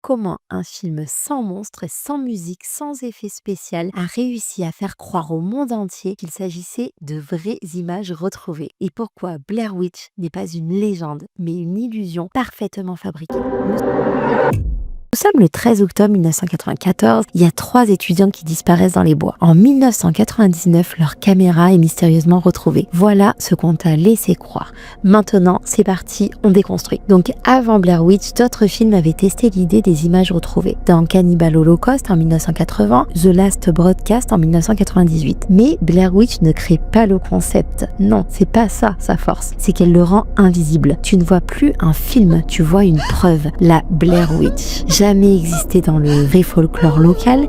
comment un film sans monstre, sans musique, sans effet spécial a réussi à faire croire au monde entier qu'il s'agissait de vraies images retrouvées et pourquoi Blair Witch n'est pas une légende mais une illusion parfaitement fabriquée. Nous sommes le 13 octobre 1994, il y a 3 étudiants qui disparaissent dans les bois. En 1999, leur caméra est mystérieusement retrouvée. Voilà ce qu'on t'a laissé croire. Maintenant, c'est parti, on déconstruit. Donc avant Blair Witch, d'autres films avaient testé l'idée des images retrouvées. Dans Cannibal Holocaust en 1980, The Last Broadcast en 1998. Mais Blair Witch ne crée pas le concept. Non, c'est pas ça sa force. C'est qu'elle le rend invisible. Tu ne vois plus un film, tu vois une preuve. La Blair Witch. Jamais existé dans le vrai folklore local.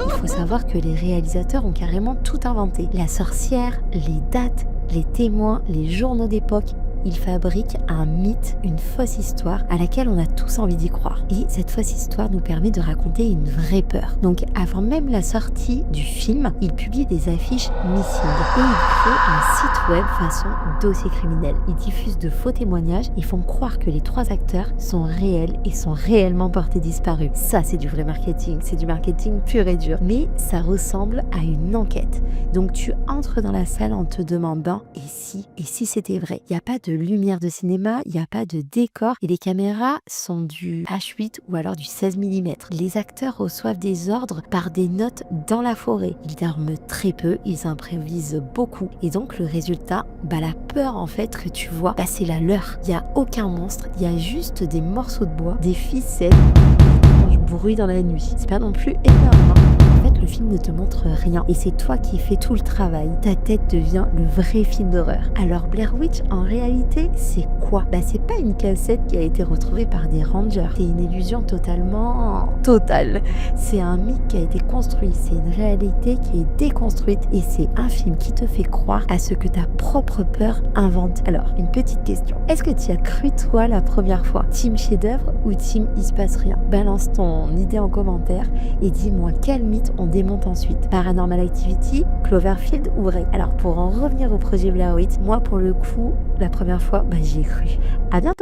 Il faut savoir que les réalisateurs ont carrément tout inventé. La sorcière, les dates, les témoins, les journaux d'époque. Ils fabriquent un mythe, une fausse histoire à laquelle on a tous envie d'y croire. Et cette fausse histoire nous permet de raconter une vraie peur. Donc avant même la sortie du film, ils publient des affiches missing. Et ils créent un site web façon dossier criminel. Ils diffusent de faux témoignages et font croire que les 3 acteurs sont réels et sont réellement portés disparus. Ça, c'est du vrai marketing. C'est du marketing pur et dur. Mais ça ressemble à une enquête. Donc tu entres dans la salle en te demandant et si c'était vrai. Il n'y a pas de lumière de cinéma, il n'y a pas de décor et les caméras sont du H8 ou alors du 16 mm. Les acteurs reçoivent des ordres par des notes dans la forêt. Ils dorment très peu, ils improvisent beaucoup et donc le résultat, la peur en fait que tu vois, c'est la leur. Il n'y a aucun monstre, il y a juste des morceaux de bois, des ficelles, du bruit dans la nuit. C'est pas non plus énorme. En fait, le film ne te montre rien et c'est toi qui fais tout le travail. Ta tête devient le vrai film d'horreur. Alors Blair Witch, en réalité, c'est quoi? C'est pas une cassette qui a été retrouvée par des rangers. C'est une illusion totalement totale. C'est un mythe qui a été construit. C'est une réalité qui est déconstruite et c'est un film qui te fait croire à ce que ta propre peur invente. Alors, une petite question. Est-ce que tu as cru toi la première fois? Team chef-d'œuvre ou team il se passe rien? Balance ton idée en commentaire et dis-moi quel mythe on démonte ensuite. Paranormal Activity, Cloverfield ou vrai? Alors pour en revenir au projet Blair Witch, moi pour le coup, la première fois, j'y ai cru. À bientôt.